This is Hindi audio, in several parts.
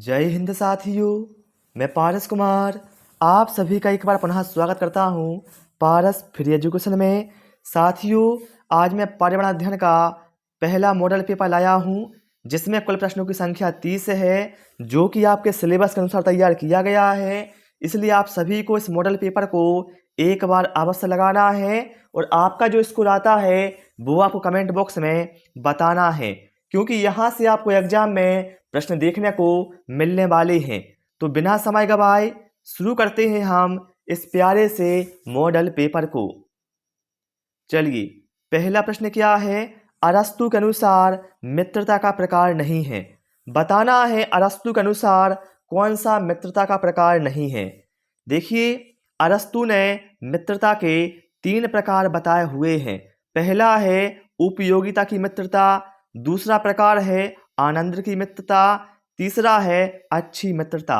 जय हिंद साथियों। मैं पारस कुमार आप सभी का एक बार पुनः स्वागत करता हूं पारस फ्री एजुकेशन में। साथियों, आज मैं पर्यावरण अध्ययन का पहला मॉडल पेपर लाया हूं जिसमें कुल प्रश्नों की संख्या 30 है, जो कि आपके सिलेबस के अनुसार तैयार किया गया है। इसलिए आप सभी को इस मॉडल पेपर को एक बार अवश्य लगाना है और आपका जो स्कोर आता है वो आपको कमेंट बॉक्स में बताना है, क्योंकि यहाँ से आपको एग्जाम में प्रश्न देखने को मिलने वाले हैं। तो बिना समय गवाए शुरू करते हैं हम इस प्यारे से मॉडल पेपर को। चलिए, पहला प्रश्न क्या है। अरस्तु के अनुसार मित्रता का प्रकार नहीं है। बताना है अरस्तु के अनुसार कौन सा मित्रता का प्रकार नहीं है। देखिए, अरस्तु ने मित्रता के 3 प्रकार बताए हुए हैं। पहला है उपयोगिता की मित्रता, दूसरा प्रकार है आनंद की मित्रता, तीसरा है अच्छी मित्रता।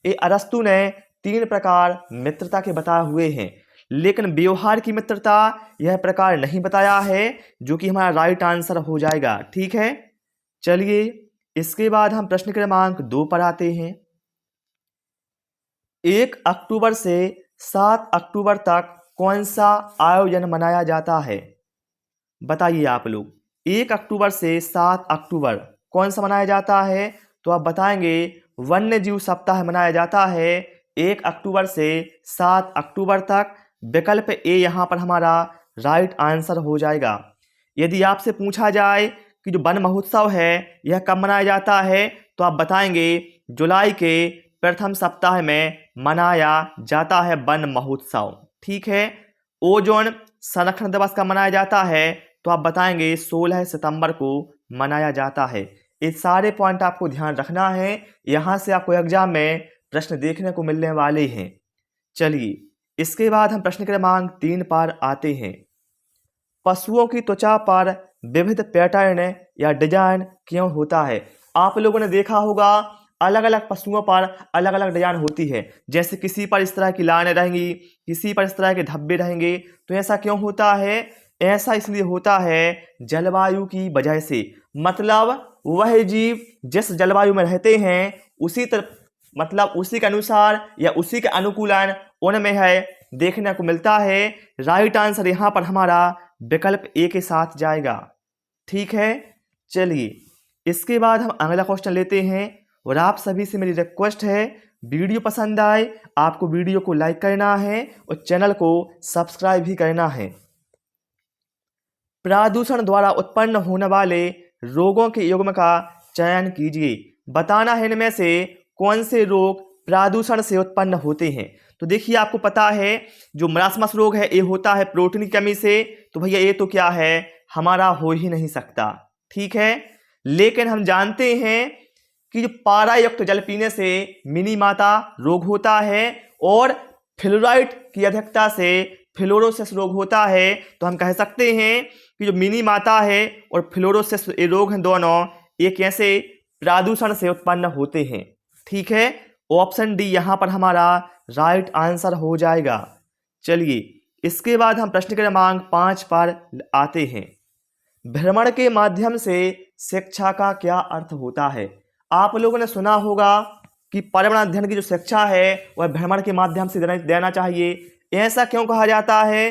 ये अरस्तु ने 3 प्रकार मित्रता के बताए हुए हैं, लेकिन व्यवहार की मित्रता यह प्रकार नहीं बताया है, जो कि हमारा राइट आंसर हो जाएगा। ठीक है, चलिए इसके बाद हम प्रश्न क्रमांक 2 पर आते हैं। 1 अक्टूबर से 7 अक्टूबर तक कौन सा आयोजन मनाया जाता है। बताइए आप लोग, 1 अक्टूबर से 7 अक्टूबर कौन सा मनाया जाता है। तो आप बताएंगे वन्य जीव सप्ताह मनाया जाता है 1 अक्टूबर से 7 अक्टूबर तक। विकल्प ए यहाँ पर हमारा राइट आंसर हो जाएगा। यदि आपसे पूछा जाए कि जो वन महोत्सव है यह कब मनाया जाता है, तो आप बताएंगे जुलाई के प्रथम सप्ताह में मनाया जाता है वन महोत्सव। ठीक है। ओजोन संरक्षण दिवस कब मनाया जाता है, तो आप बताएंगे 16 सितंबर को मनाया जाता है। ये सारे पॉइंट आपको ध्यान रखना है, यहाँ से आपको एग्जाम में प्रश्न देखने को मिलने वाले हैं। चलिए, इसके बाद हम प्रश्न क्रमांक 3 पर आते हैं। पशुओं की त्वचा पर विविध पैटर्न या डिजाइन क्यों होता है। आप लोगों ने देखा होगा अलग अलग पशुओं पर अलग अलग डिजाइन होती है। जैसे किसी पर इस तरह की लाइनें रहेंगी, किसी पर इस तरह के धब्बे रहेंगे। तो ऐसा क्यों होता है? ऐसा इसलिए होता है जलवायु की वजह से। मतलब वह जीव जिस जलवायु में रहते हैं उसी के अनुसार या उसी के अनुकूलन उनमें है देखने को मिलता है। राइट आंसर यहाँ पर हमारा विकल्प ए के साथ जाएगा। ठीक है, चलिए इसके बाद हम अगला क्वेश्चन लेते हैं। और आप सभी से मेरी रिक्वेस्ट है, वीडियो पसंद आए आपको वीडियो को लाइक करना है और चैनल को सब्सक्राइब भी करना है। प्रदूषण द्वारा उत्पन्न होने वाले रोगों के युग्म का चयन कीजिए। बताना है इनमें से कौन से रोग प्रदूषण से उत्पन्न होते हैं। तो देखिए, आपको पता है जो मरासमस रोग है ये होता है प्रोटीन की कमी से। तो भैया ये तो क्या है, हमारा हो ही नहीं सकता। ठीक है, लेकिन हम जानते हैं कि जो पारा युक्त जल पीने से मिनी माता रोग होता है और फ्लोराइड की अधिकता से फ्लोरोसिस रोग होता है। तो हम कह सकते हैं कि जो मिनी माता है और फ्लोरोसिस ये रोग हैं दोनों ये कैसे प्रदूषण से उत्पन्न होते हैं। ठीक है, ऑप्शन डी यहाँ पर हमारा राइट आंसर हो जाएगा। चलिए, इसके बाद हम प्रश्न क्रमांक 5 पर आते हैं। भ्रमण के माध्यम से शिक्षा का क्या अर्थ होता है। आप लोगों ने सुना होगा कि पर्यावरण अध्ययन की जो शिक्षा है वह भ्रमण के माध्यम से देना चाहिए। ऐसा क्यों कहा जाता है?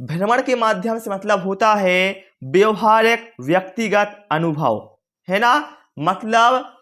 भ्रमण के माध्यम से मतलब होता है व्यवहारिक व्यक्तिगत अनुभव, है ना। मतलब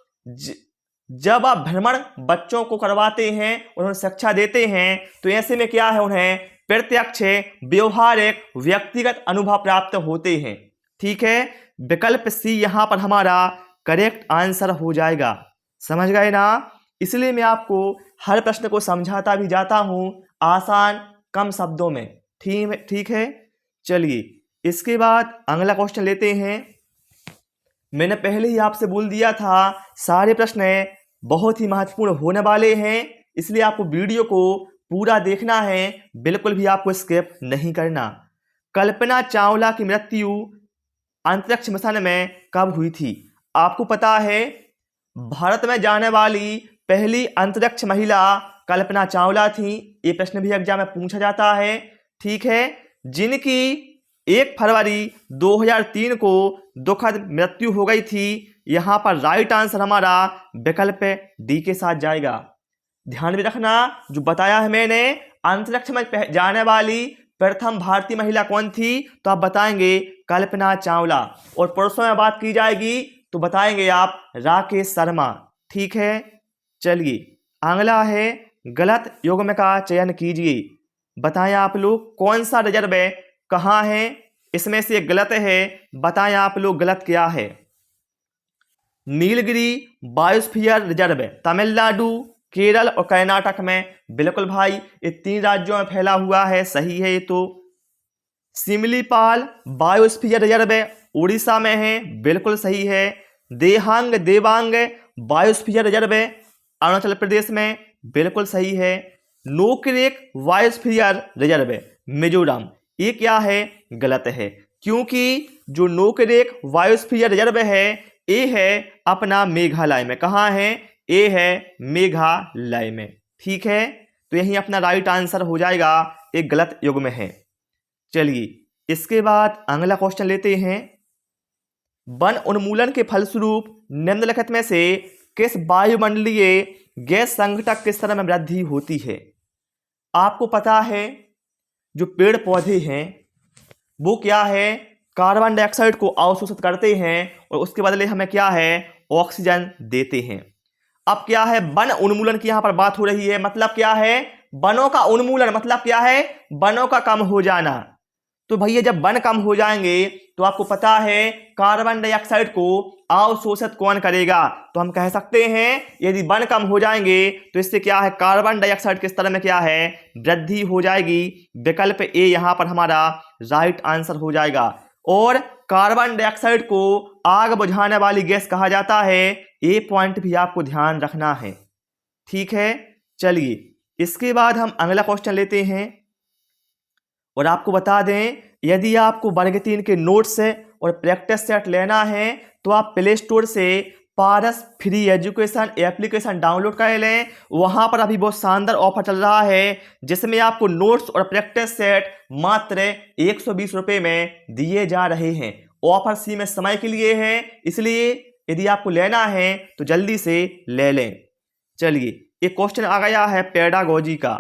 जब आप भ्रमण बच्चों को करवाते हैं उन्हें शिक्षा देते हैं तो ऐसे में क्या है, उन्हें प्रत्यक्ष व्यवहारिक व्यक्तिगत अनुभव प्राप्त होते हैं। ठीक है, विकल्प सी यहाँ पर हमारा करेक्ट आंसर हो जाएगा। समझ गए ना। इसलिए मैं आपको हर प्रश्न को समझाता भी जाता हूँ आसान कम शब्दों में। ठीक है, चलिए इसके बाद अगला क्वेश्चन लेते हैं। मैंने पहले ही आपसे बोल दिया था सारे प्रश्न बहुत ही महत्वपूर्ण होने वाले हैं, इसलिए आपको वीडियो को पूरा देखना है, बिल्कुल भी आपको स्किप नहीं करना। कल्पना चावला की मृत्यु अंतरिक्ष मिशन में कब हुई थी। आपको पता है भारत में जाने वाली पहली अंतरिक्ष महिला कल्पना चावला थी। ये प्रश्न भी एग्जाम में पूछा जाता है। ठीक है, जिनकी 1 फरवरी 2003 को दुखद मृत्यु हो गई थी। यहाँ पर राइट आंसर हमारा विकल्प डी के साथ जाएगा। ध्यान में रखना, जो बताया है मैंने, अंतरिक्ष में जाने वाली प्रथम भारतीय महिला कौन थी, तो आप बताएंगे कल्पना चावला। और पुरुषों में बात की जाएगी तो बताएंगे आप राकेश शर्मा। ठीक है, चलिए अगला है गलत युग्म का चयन कीजिए। बताएं आप लोग कौन सा रिजर्व कहाँ है, इसमें से गलत है, बताएं आप लोग गलत क्या है। नीलगिरी बायोस्फीयर रिजर्व तमिलनाडु, केरल और कर्नाटक में। बिल्कुल भाई, ये 3 राज्यों में फैला हुआ है, सही है ये तो। सिमलीपाल बायोस्फीयर रिजर्व उड़ीसा में है, बिल्कुल सही है। देहांग देवांग बायोस्फीयर रिजर्व अरुणाचल प्रदेश में, बिल्कुल सही है। नोकरेक बायोस्फीयर रिजर्व मिजोरम, ये क्या है, गलत है, क्योंकि जो नोकरेक बायोस्फीयर रिजर्व है ये है अपना मेघालय में। कहाँ है, ये है मेघालय में। ठीक है, तो यही अपना राइट आंसर हो जाएगा, एक गलत युग्म है। चलिए इसके बाद अगला क्वेश्चन लेते हैं। वन उन्मूलन के फलस्वरूप निम्नलिखित में से किस वायुमंडलीय गैस संघटक के स्तर में वृद्धि होती है। आपको पता है जो पेड़ पौधे हैं वो क्या है, कार्बन डाइऑक्साइड को अवशोषित करते हैं और उसके बदले हमें क्या है, ऑक्सीजन देते हैं। अब क्या है, वन उन्मूलन की यहाँ पर बात हो रही है, मतलब क्या है, वनों का उन्मूलन मतलब क्या है, वनों का कम हो जाना। तो भैया जब वन कम हो जाएंगे तो आपको पता है कार्बन डाइऑक्साइड को अवशोषित कौन करेगा, तो हम कह सकते हैं यदि वन कम हो जाएंगे तो इससे क्या है, कार्बन डाइऑक्साइड के स्तर में क्या है, वृद्धि हो जाएगी। विकल्प ए यहाँ पर हमारा राइट आंसर हो जाएगा। और कार्बन डाइऑक्साइड को आग बुझाने वाली गैस कहा जाता है, ये पॉइंट भी आपको ध्यान रखना है। ठीक है, चलिए इसके बाद हम अगला क्वेश्चन लेते हैं। और आपको बता दें, यदि आपको वर्ग 3 के नोट्स और प्रैक्टिस सेट लेना है तो आप प्ले स्टोर से पारस फ्री एजुकेशन एप्लीकेशन डाउनलोड कर लें। वहां पर अभी बहुत शानदार ऑफर चल रहा है जिसमें आपको नोट्स और प्रैक्टिस सेट मात्र 120 रुपये में दिए जा रहे हैं। ऑफर सीमित समय के लिए है, इसलिए यदि आपको लेना है तो जल्दी से ले लें। चलिए एक क्वेश्चन आ गया है पेडागोजी का।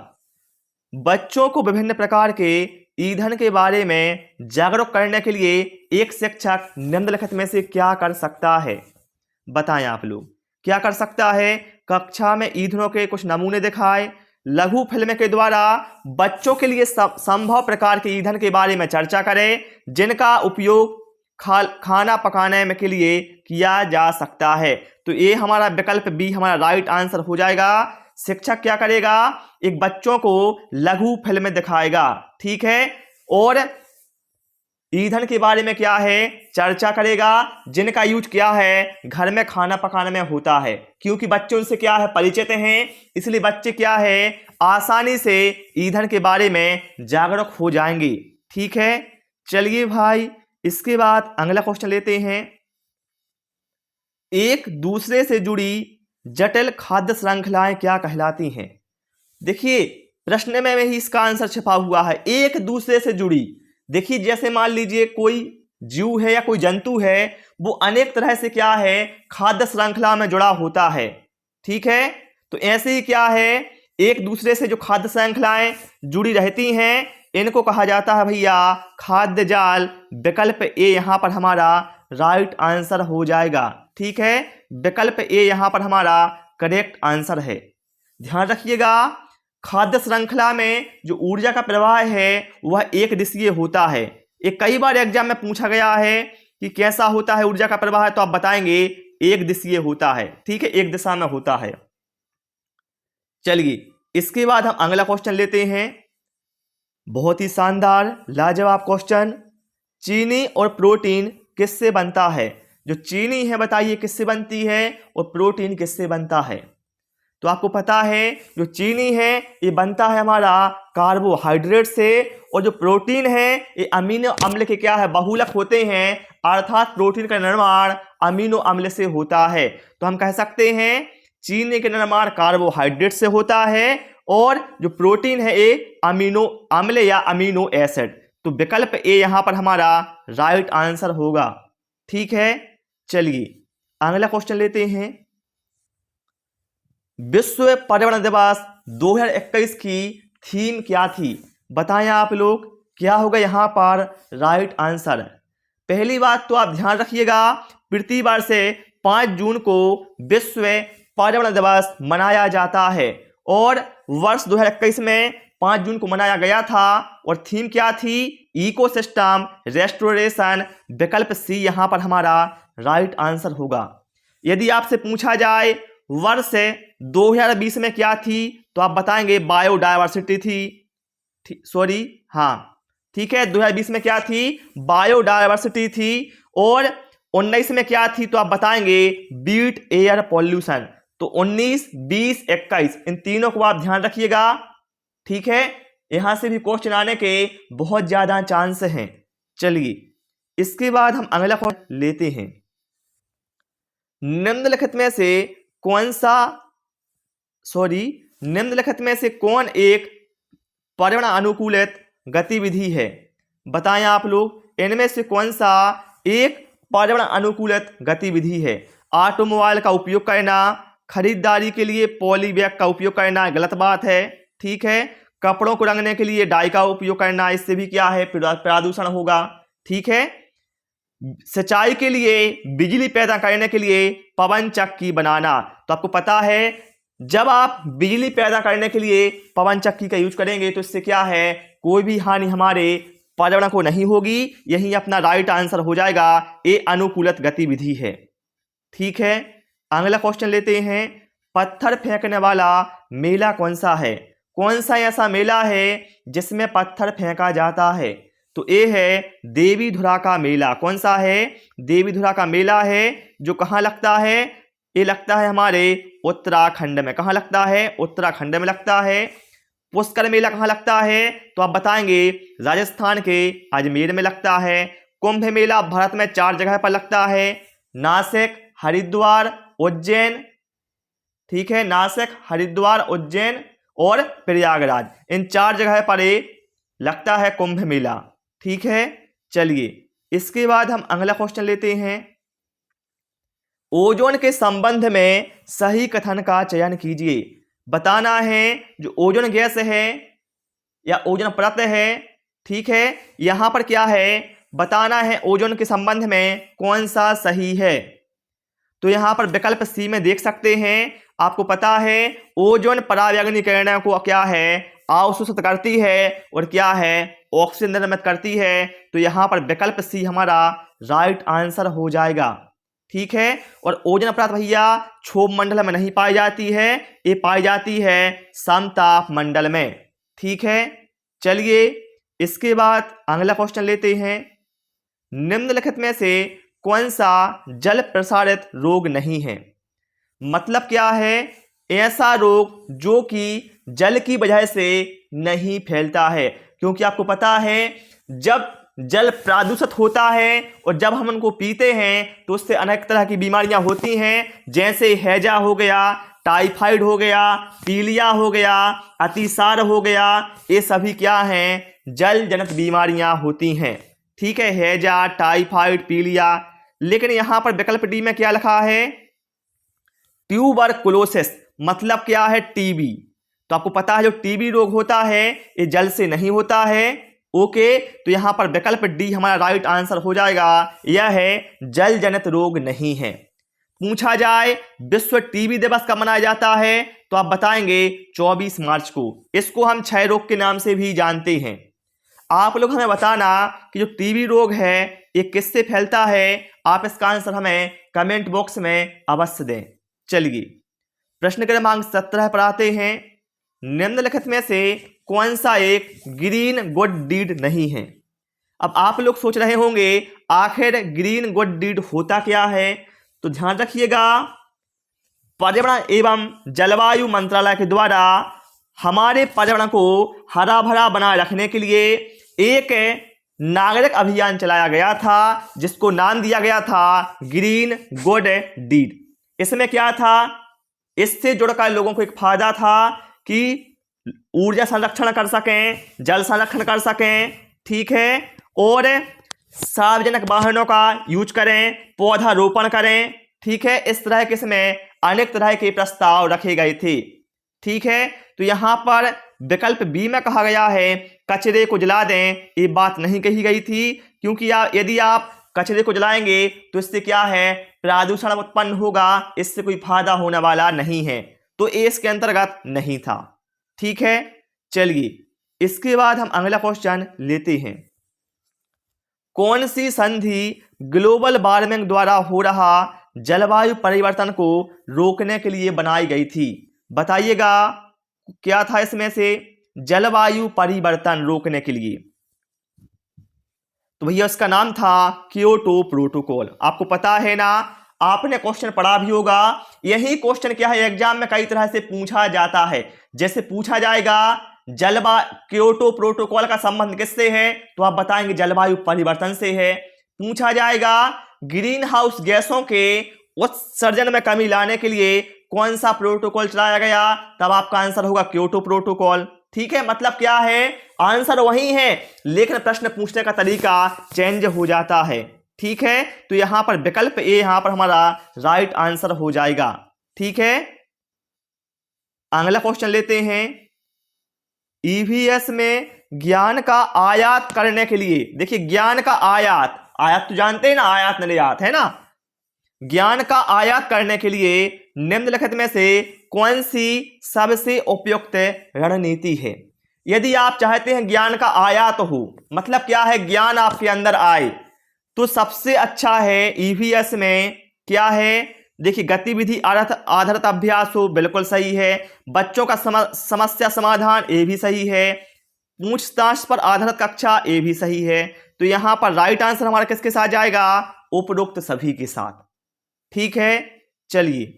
बच्चों को विभिन्न प्रकार के ईंधन के बारे में जागरूक करने के लिए एक शिक्षक निम्नलिखित में से क्या कर सकता है। बताएं आप लोग क्या कर सकता है। कक्षा में ईंधनों के कुछ नमूने दिखाए, लघु फिल्म के द्वारा बच्चों के लिए संभव प्रकार के ईंधन के बारे में चर्चा करें जिनका उपयोग खाना पकाने में के लिए किया जा सकता है। तो ये हमारा विकल्प बी हमारा राइट आंसर हो जाएगा। शिक्षक क्या करेगा, एक बच्चों को लघु फिल्म दिखाएगा, ठीक है, और ईंधन के बारे में क्या है, चर्चा करेगा जिनका यूज क्या है, घर में खाना पकाने में होता है। क्योंकि बच्चे उनसे क्या है, परिचित हैं, इसलिए बच्चे क्या है, आसानी से ईंधन के बारे में जागरूक हो जाएंगे। ठीक है, चलिए भाई इसके बाद अगला क्वेश्चन लेते हैं। एक दूसरे से जुड़ी जटिल खाद्य श्रृंखलाएं क्या कहलाती हैं। देखिए प्रश्न में ही इसका आंसर छिपा हुआ है, एक दूसरे से जुड़ी। देखिए जैसे मान लीजिए कोई जीव है या कोई जंतु है, वो अनेक तरह से क्या है, खाद्य श्रृंखला में जुड़ा होता है। ठीक है, तो ऐसे ही क्या है, एक दूसरे से जो खाद्य श्रृंखलाएं जुड़ी रहती हैं इनको कहा जाता है भैया खाद्य जाल। विकल्प ए यहाँ पर हमारा राइट आंसर हो जाएगा। ठीक है, विकल्प ए यहाँ पर हमारा करेक्ट आंसर है। ध्यान रखिएगा, खाद्य श्रृंखला में जो ऊर्जा का प्रवाह है वह एक दिशीय होता है। एक कई बार एग्जाम में पूछा गया है कि कैसा होता है ऊर्जा का प्रवाह, तो आप बताएंगे एक दिशीय होता है। ठीक है, एक दिशा में होता है। चलिए इसके बाद हम अगला क्वेश्चन लेते हैं। बहुत ही शानदार लाजवाब क्वेश्चन। चीनी और प्रोटीन किससे बनता है। जो चीनी है बताइए किससे बनती है और प्रोटीन किससे बनता है। तो आपको पता है जो चीनी है ये बनता है हमारा कार्बोहाइड्रेट से, और जो प्रोटीन है ये अमीनो अम्ल के क्या है, बहुलक होते हैं, अर्थात प्रोटीन का निर्माण अमीनो अम्ल से होता है। तो हम कह सकते हैं चीनी का निर्माण कार्बोहाइड्रेट से होता है और जो प्रोटीन है ये अमीनो अम्ल या अमीनो एसिड। तो विकल्प ए यहाँ पर हमारा राइट आंसर होगा। ठीक है, चलिए अगला क्वेश्चन लेते हैं। विश्व पर्यावरण दिवस 2021 की थीम क्या थी? बताएं आप लोग, क्या होगा यहाँ पर राइट आंसर। पहली बात तो आप ध्यान रखिएगा, प्रति वर्ष से 5 जून को विश्व पर्यावरण दिवस मनाया जाता है और वर्ष 2021 में 5 जून को मनाया गया था और थीम क्या थी? Ecosystem restoration. विकल्प सी यहाँ पर हमारा राइट आंसर होगा। यदि आपसे पूछा जाए वर्ष 2020 में क्या थी, तो आप बताएंगे बायोडायवर्सिटी थी। सॉरी, हाँ ठीक है, 2020 में क्या थी? बायोडायवर्सिटी थी। और 19 में क्या थी, तो आप बताएंगे बीट एयर पॉल्यूशन। तो 19, 20, 21 इन तीनों को आप ध्यान रखिएगा। ठीक है, यहां से भी क्वेश्चन आने के बहुत ज्यादा चांस हैं। चलिए इसके बाद हम अगला क्वेश्चन लेते हैं। निम्नलिखित में से कौन एक पर्यावरण अनुकूलित गतिविधि है? बताएं आप लोग, इनमें से कौन सा एक पर्यावरण अनुकूलित गतिविधि है? ऑटोमोबाइल का उपयोग करना, खरीदारी के लिए पॉली बैग का उपयोग करना गलत बात है। ठीक है, कपड़ों को रंगने के लिए डाई का उपयोग करना, इससे भी क्या है? प्रदूषण होगा। ठीक है, सिंचाई के लिए, बिजली पैदा करने के लिए पवन चक्की बनाना। तो आपको पता है जब आप बिजली पैदा करने के लिए पवन चक्की का यूज करेंगे तो इससे क्या है? कोई भी हानि हमारे पर्यावरण को नहीं होगी। यही अपना राइट आंसर हो जाएगा, ये अनुकूलित गतिविधि है। ठीक है, अगला क्वेश्चन लेते हैं। पत्थर फेंकने वाला मेला कौन सा है? कौन सा ऐसा मेला है जिसमें पत्थर फेंका जाता है? तो ये है देवीधुरा का मेला। कौन सा है? देवीधुरा का मेला है, जो कहाँ लगता है? ये लगता है हमारे उत्तराखंड में। कहाँ लगता है? उत्तराखंड में लगता है। पुष्कर मेला कहाँ लगता है? तो आप बताएंगे राजस्थान के अजमेर में लगता है। कुंभ मेला भारत में 4 जगह पर लगता है, नासिक, हरिद्वार, उज्जैन। ठीक है, नासिक, हरिद्वार, उज्जैन और प्रयागराज, इन 4 जगह पर लगता है कुंभ मेला। ठीक है, चलिए इसके बाद हम अगला क्वेश्चन लेते हैं। ओजोन के संबंध में सही कथन का चयन कीजिए। बताना है जो ओजोन गैस है या ओजोन परत है। ठीक है, यहां पर क्या है? बताना है ओजोन के संबंध में कौन सा सही है। तो यहां पर विकल्प सी में देख सकते हैं। आपको पता है ओजोन परावैंगनी किरणों को क्या है? अवशोषित करती है और क्या है? ऑक्सीजन निर्मित करती है। तो यहां पर विकल्प सी हमारा राइट आंसर हो जाएगा। ठीक है, और ओजोन परत भैया क्षोभ मंडल में नहीं पाई जाती है, ये पाई जाती है समताप मंडल में। ठीक है, चलिए इसके बाद अगला क्वेश्चन लेते हैं। निम्नलिखित में से कौन सा जल प्रसारित रोग नहीं है? मतलब क्या है? ऐसा रोग जो कि जल की वजह से नहीं फैलता है, क्योंकि आपको पता है जब जल प्रदूषित होता है और जब हम उनको पीते हैं तो उससे अनेक तरह की बीमारियां होती हैं, जैसे हैजा हो गया, टाइफाइड हो गया, पीलिया हो गया, अतिसार हो गया। ये सभी क्या हैं? जल जनित बीमारियां होती हैं। ठीक है, हैजा, टाइफाइड, पीलिया। लेकिन यहां पर विकल्प डी में क्या लिखा है? ट्यूबरकुलोसिस। मतलब क्या है? टीबी। तो आपको पता है जो टीबी रोग होता है ये जल से नहीं होता है। ओके, तो यहां पर विकल्प डी हमारा राइट आंसर हो जाएगा। यह है जल जनित रोग नहीं है। पूछा जाए विश्व टीबी दिवस कब मनाया जाता है, तो आप बताएंगे 24 मार्च को। इसको हम क्षय रोग के नाम से भी जानते हैं। आप लोग हमें बताना कि जो टीबी रोग है ये किससे फैलता है। आप इसका आंसर हमें कमेंट बॉक्स में अवश्य दें। चलिए प्रश्न क्रमांक 17 पर आते हैं। निम्नलिखित में से कौन सा एक ग्रीन गुड डीड नहीं है? अब आप लोग सोच रहे होंगे आखिर ग्रीन गुड डीड होता क्या है? तो ध्यान रखिएगा, पर्यावरण एवं जलवायु मंत्रालय के द्वारा हमारे पर्यावरण को हरा भरा बनाए रखने के लिए एक नागरिक अभियान चलाया गया था, जिसको नाम दिया गया था ग्रीन गुड डीड। इसमें क्या था? इससे जुड़कर लोगों को एक फायदा था कि ऊर्जा संरक्षण कर सकें, जल संरक्षण कर सकें। ठीक है, और सार्वजनिक वाहनों का यूज करें, पौधारोपण करें, ठीक है। इस तरह के इसमें अनेक तरह के प्रस्ताव रखे गए थे, ठीक है। तो यहाँ पर विकल्प बी में कहा गया है कचरे को जला दें, ये बात नहीं कही गई थी, क्योंकि यदि आप कचरे को जलाएंगे तो इससे क्या है, प्रदूषण उत्पन्न होगा, इससे कोई फायदा होने वाला नहीं है, तो ये इसके अंतर्गत नहीं था, ठीक है। चलिए इसके बाद हम अगला क्वेश्चन लेते हैं। कौन सी संधि ग्लोबल वार्मिंग द्वारा हो रहा जलवायु परिवर्तन को रोकने के लिए बनाई गई थी? बताइएगा क्या था इसमें से जलवायु परिवर्तन रोकने के लिए। तो भैया उसका नाम था क्योटो प्रोटोकॉल। आपको पता है ना, आपने क्वेश्चन पढ़ा भी होगा। यही क्वेश्चन क्या है, एग्जाम में कई तरह से पूछा जाता है। जैसे पूछा जाएगा क्योटो प्रोटोकॉल का संबंध किससे है, तो आप बताएंगे जलवायु परिवर्तन से है। पूछा जाएगा ग्रीन हाउस गैसों के उत्सर्जन में कमी लाने के लिए कौन सा प्रोटोकॉल चलाया गया, तब आपका आंसर होगा क्योटो प्रोटोकॉल, ठीक है। मतलब क्या है, आंसर वही है लेकिन प्रश्न पूछने का तरीका चेंज हो जाता है, ठीक है। तो यहां पर विकल्प ए यहां पर हमारा राइट आंसर हो जाएगा, ठीक है। अगला क्वेश्चन लेते हैं। ईवीएस में ज्ञान का आयात करने के लिए, देखिए ज्ञान का आयात तो जानते हैं ना, आयात निर्यात है ना। ज्ञान का आयात करने के लिए निम्नलिखित में से कौन सी सबसे उपयुक्त रणनीति है? यदि आप चाहते हैं ज्ञान का आयात हो, मतलब क्या है, ज्ञान आपके अंदर आए, तो सबसे अच्छा है ईवीएस में क्या है, देखिए गतिविधि आधारित अभ्यास हो, बिल्कुल सही है। बच्चों का समस्या समाधान, ये भी सही है। पूछताछ पर आधारित कक्षा, ये भी सही है। तो यहां पर राइट आंसर हमारा किसके साथ जाएगा, उपरोक्त सभी के साथ, ठीक है। चलिए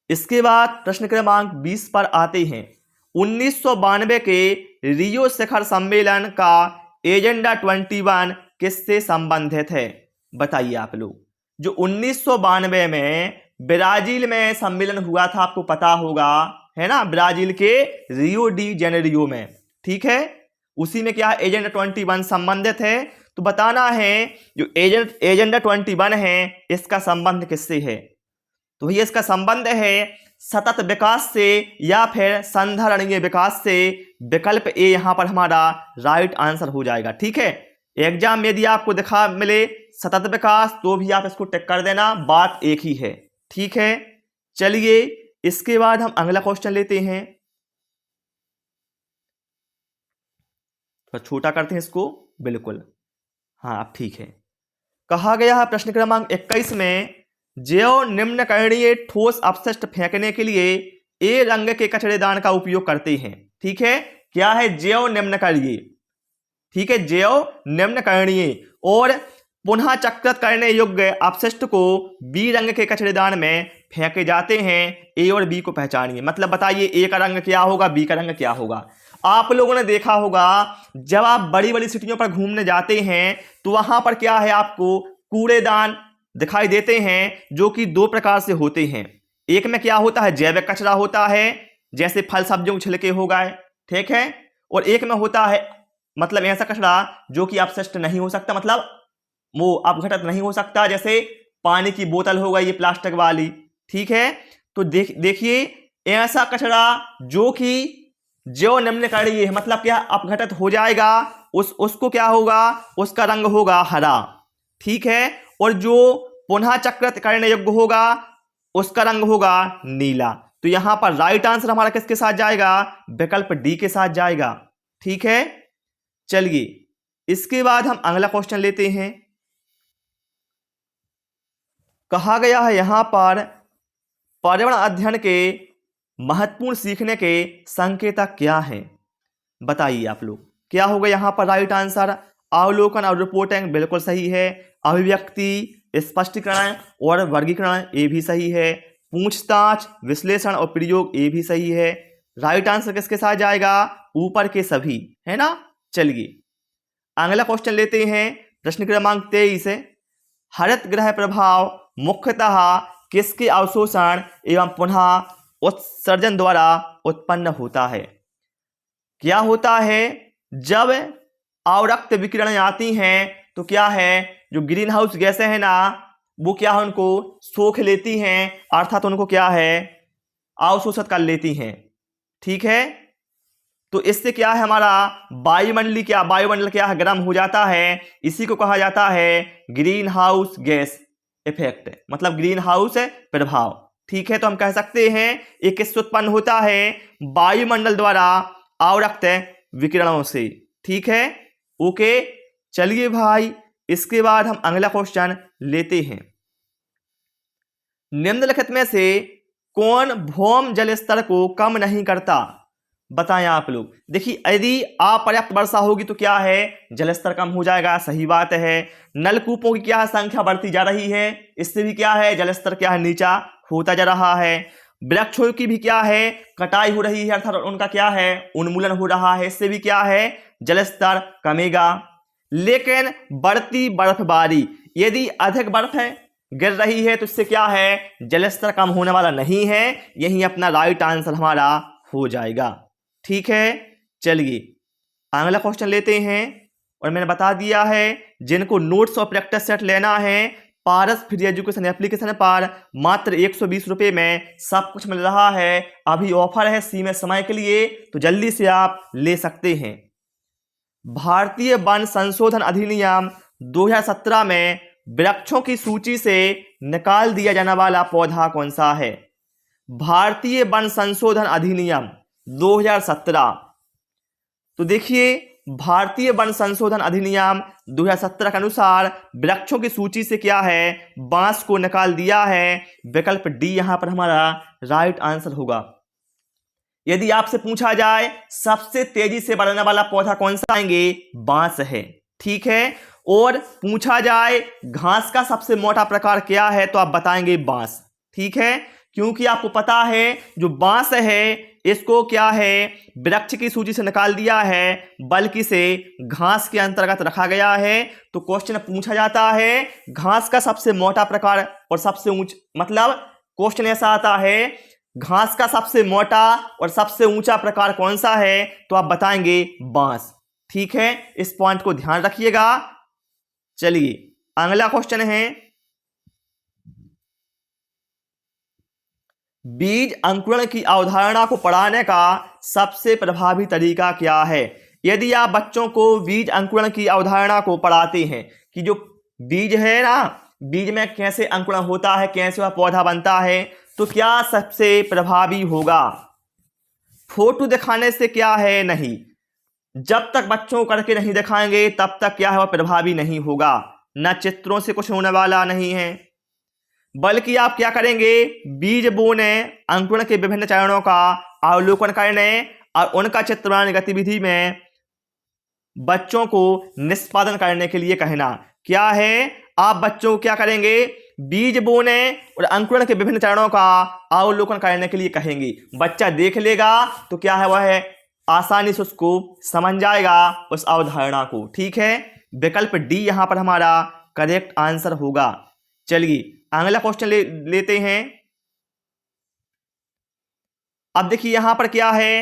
इसके बाद प्रश्न क्रमांक 20 पर आते हैं। 1992 के रियो शिखर सम्मेलन का एजेंडा 21 किससे संबंधित है? बताइए आप लोग। जो 1992 में ब्राजील में सम्मेलन हुआ था, आपको पता होगा है ना, ब्राजील के रियो डी जेनेरियो में, ठीक है। उसी में क्या एजेंडा 21 संबंधित है। तो बताना है जो एजेंडा 21 है इसका संबंध किससे है। तो ये इसका संबंध है सतत विकास से या फिर संधारणीय विकास से। विकल्प ए यहां पर हमारा राइट आंसर हो जाएगा, ठीक है। एग्जाम में यदि आपको दिखा मिले सतत विकास तो भी आप इसको टिक कर देना, बात एक ही है, ठीक है। चलिए इसके बाद हम अगला क्वेश्चन लेते हैं। तो छोटा करते हैं इसको, बिल्कुल हाँ अब ठीक है। कहा गया है प्रश्न क्रमांक 21 में जैव निम्नकरणीय ठोस अपशिष्ट फेंकने के लिए ए रंग के कचरेदान का उपयोग करते हैं, ठीक है। क्या है, जैव निम्नकरणीय, ठीक है, जैव निम्नकरणीय और पुनः चक्रित करने योग्य अपशिष्ट को बी रंग के कचरेदान में फेंके जाते हैं। ए और बी को पहचानिए, मतलब बताइए ए का रंग क्या होगा, बी का रंग क्या होगा। आप लोगों ने देखा होगा जब आप बड़ी बड़ी सिटियों पर घूमने जाते हैं तो वहां पर क्या है, आपको कूड़ेदान दिखाई देते हैं जो कि दो प्रकार से होते हैं। एक में क्या होता है, जैविक कचरा होता है, जैसे फल सब्जियों के छिलके हो गए, ठीक है। और एक में होता है मतलब ऐसा कचरा जो कि अपशिष्ट नहीं हो सकता, मतलब वो अपघटित नहीं हो सकता, जैसे पानी की बोतल हो गई ये प्लास्टिक वाली, ठीक है। तो देखिए ऐसा कचरा जो कि जो निम्नकरणीय है, मतलब क्या अपघटित हो जाएगा, उसको क्या होगा, उसका रंग होगा हरा, ठीक है। और जो पुनः चक्रित करने योग्य होगा उसका रंग होगा नीला। तो यहां पर राइट आंसर हमारा किसके साथ जाएगा, विकल्प डी के साथ जाएगा, ठीक है। चलिए इसके बाद हम अगला क्वेश्चन लेते हैं। कहा गया है यहां पर पर्यावरण अध्ययन के महत्वपूर्ण सीखने के संकेतक क्या हैं? बताइए आप लोग क्या होगा यहां पर राइट आंसर। अवलोकन और रिपोर्टिंग, बिल्कुल सही है। अभिव्यक्ति, स्पष्टीकरण और वर्गीकरण, ये भी सही है। पूछताछ, विश्लेषण और प्रयोग, ये भी सही है। राइट आंसर किसके साथ जाएगा, ऊपर के सभी, है ना। चलिए अगला क्वेश्चन लेते हैं। प्रश्न क्रमांक 23 है, हरित गृह प्रभाव मुख्यतः किसके अवशोषण एवं पुनः उत्सर्जन द्वारा उत्पन्न होता है? क्या होता है, जब अवरक्त विकिरण आती हैं तो क्या है, जो ग्रीन हाउस गैसें हैं ना वो क्या है, उनको सोख लेती हैं, अर्थात उनको क्या है, अवशोषित कर लेती हैं। ठीक है, तो इससे क्या है, हमारा वायुमंडल क्या है, गर्म हो जाता है। इसी को कहा जाता है ग्रीन हाउस गैस इफेक्ट, मतलब ग्रीन हाउस प्रभाव। ठीक है, तो हम कह सकते हैं ये किससे उत्पन्न होता है, वायुमंडल द्वारा अवरक्त विकिरणों से। ठीक है, ओके। चलिए भाई, इसके बाद हम अगला क्वेश्चन लेते हैं। निम्नलिखित में से कौन भौम जल स्तर को कम नहीं करता, बताएं आप लोग। देखिए, यदि अपर्याप्त वर्षा होगी तो क्या है, जल स्तर कम हो जाएगा, सही बात है। नलकूपों की क्या है, संख्या बढ़ती जा रही है, इससे भी क्या है, जल स्तर क्या है, नीचा होता जा रहा है। वृक्षों की भी क्या है, कटाई हो रही है, अर्थात उनका क्या है, उन्मूलन हो रहा है, इससे भी क्या है, जल स्तर कमेगा। लेकिन बढ़ती बर्फबारी, यदि अधिक बर्फ गिर रही है तो इससे क्या है, जल स्तर कम होने वाला नहीं है। यही अपना राइट आंसर हमारा हो जाएगा। ठीक है, चलिए अगला क्वेश्चन लेते हैं। और मैंने बता दिया है, जिनको नोट्स और प्रैक्टिस सेट लेना है, पारस फ्री एजुकेशन एप्लीकेशन पर मात्र 120 रुपये में सब कुछ मिल रहा है। अभी ऑफर है सीमित समय के लिए, तो जल्दी से आप ले सकते हैं। भारतीय वन संशोधन अधिनियम 2017 में वृक्षों की सूची से निकाल दिया जाने वाला पौधा कौन सा है। भारतीय वन संशोधन अधिनियम 2017, तो देखिए भारतीय वन संशोधन अधिनियम 2017 के अनुसार वृक्षों की सूची से क्या है, बांस को निकाल दिया है। विकल्प डी यहां पर हमारा राइट आंसर होगा। यदि आपसे पूछा जाए सबसे तेजी से बढ़ने वाला पौधा कौन सा, आएंगे बांस है। ठीक है, और पूछा जाए घास का सबसे मोटा प्रकार क्या है, तो आप बताएंगे बांस। ठीक है, क्योंकि आपको पता है जो बांस है इसको क्या है, वृक्ष की सूची से निकाल दिया है, बल्कि से घास के अंतर्गत रखा गया है। तो क्वेश्चन पूछा जाता है घास का सबसे मोटा प्रकार और सबसे ऊंचा, मतलब क्वेश्चन ऐसा आता है घास का सबसे मोटा और सबसे ऊंचा प्रकार कौन सा है, तो आप बताएंगे बांस। ठीक है, इस पॉइंट को ध्यान रखिएगा। चलिए अगला क्वेश्चन है, बीज अंकुरण की अवधारणा को पढ़ाने का सबसे प्रभावी तरीका क्या है। यदि आप बच्चों को बीज अंकुरण की अवधारणा को पढ़ाते हैं कि जो बीज है ना, बीज में कैसे अंकुरण होता है, कैसे वह पौधा बनता है, तो क्या सबसे प्रभावी होगा। फोटो दिखाने से क्या है, नहीं, जब तक बच्चों को करके नहीं दिखाएंगे तब तक क्या है, वह प्रभावी नहीं होगा। न चित्रों से कुछ होने वाला नहीं है, बल्कि आप क्या करेंगे, बीज बोने, अंकुरण के विभिन्न चरणों का अवलोकन करने और उनका चित्रण गतिविधि में बच्चों को निष्पादन करने के लिए कहना। क्या है, आप बच्चों को क्या करेंगे, बीज बोने और अंकुरण के विभिन्न चरणों का अवलोकन करने के लिए कहेंगे। बच्चा देख लेगा तो क्या है, वह आसानी से उसको समझ जाएगा उस अवधारणा को। ठीक है, विकल्प डी यहां पर हमारा करेक्ट आंसर होगा। चलिए अगला क्वेश्चन लेते हैं। अब देखिए यहां पर क्या है,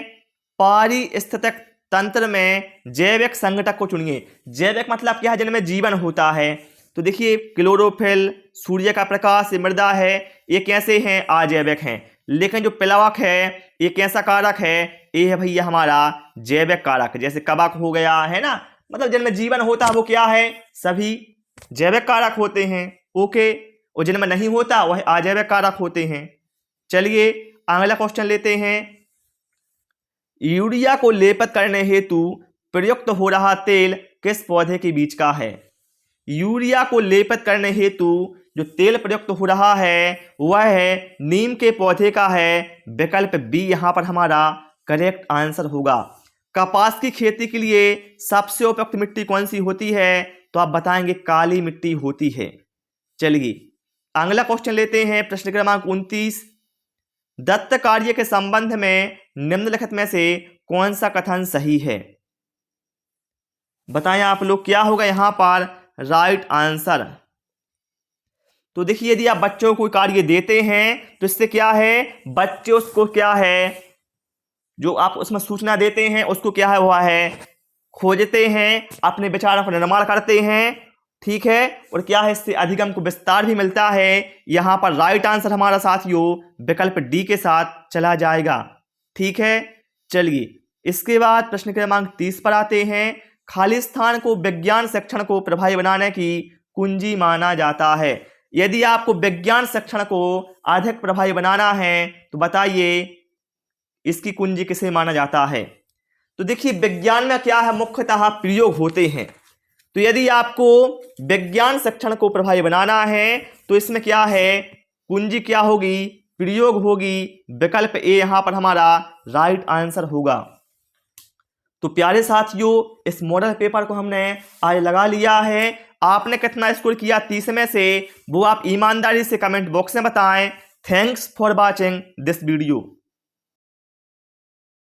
पारिस्थितिक तंत्र में जैविक संगठक को चुनिए। जैविक मतलब क्या है, जिनमें जीवन होता है। तो देखिए क्लोरोफिल, सूर्य का प्रकाश, मृदा है, ये कैसे हैं, अजैविक हैं। लेकिन जो प्लवक है ये कैसा कारक है, ये है भैया हमारा जैविक कारक। जैसे कवक हो गया है ना, मतलब जिनमें जीवन होता है वो क्या है, सभी जैविक कारक होते हैं। ओके, और जिनमें नहीं होता वह अजैविक कारक होते हैं। चलिए अगला क्वेश्चन लेते हैं। यूरिया को लेपित करने हेतु प्रयुक्त हो रहा तेल किस पौधे के बीज का है। यूरिया को लेपित करने हेतु जो तेल प्रयुक्त हो रहा है वह है नीम के पौधे का है। विकल्प बी यहां पर हमारा करेक्ट आंसर होगा। कपास की खेती के लिए सबसे उपयुक्त मिट्टी कौन सी होती है, तो आप बताएंगे काली मिट्टी होती है। चलिए अगला क्वेश्चन लेते हैं, प्रश्न क्रमांक 29। दत्त कार्य के संबंध में निम्नलिखित में से कौन सा कथन सही है, बताएं आप लोग। क्या होगा यहां पर राइट आंसर। तो देखिए यदि आप बच्चों को कार्य देते हैं तो इससे क्या है, बच्चे उसको क्या है, जो आप उसमें सूचना देते हैं उसको क्या है, वह है खोजते हैं, अपने विचारों का निर्माण करते हैं, ठीक है। और क्या है, इससे अधिगम को विस्तार भी मिलता है। यहाँ पर राइट आंसर हमारा साथियों विकल्प डी के साथ चला जाएगा, ठीक है। चलिए इसके बाद प्रश्न क्रमांक 30 पर आते हैं। खाली स्थान को विज्ञान शिक्षण को प्रभावी बनाने की कुंजी माना जाता है। यदि आपको विज्ञान शिक्षण को अधिक प्रभावी बनाना है तो बताइए इसकी कुंजी किसे माना जाता है। तो देखिए विज्ञान में क्या है, मुख्यतः प्रयोग होते हैं। तो यदि आपको विज्ञान शिक्षण को प्रभावी बनाना है तो इसमें क्या है, कुंजी क्या होगी, प्रयोग होगी। विकल्प ए यहां पर हमारा राइट आंसर होगा। तो प्यारे साथियों इस मॉडल पेपर को हमने आज लगा लिया है। आपने कितना स्कोर किया 30 में से वो आप ईमानदारी से कमेंट बॉक्स में बताएं। Thanks for watching this video.